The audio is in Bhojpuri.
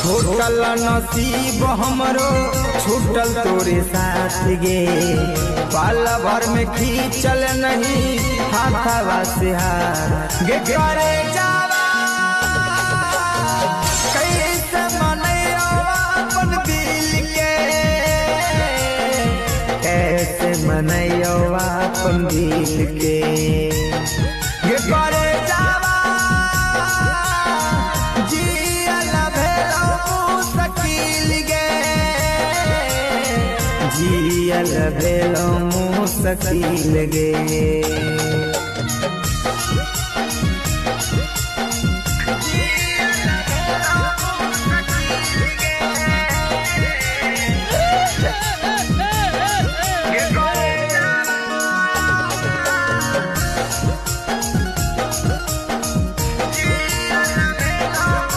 छूटल नसीब हमरो छूटल तोरे साथ गे पल भर में खींचल नहीं हाथवा से हाथ गे करे जावा कैसे मनैया अपन दिल के कैसे मनैया अपन दिल के गे करे जावा जियल भेलो मुश्किल गे जियल भेलो मुश्किल गे।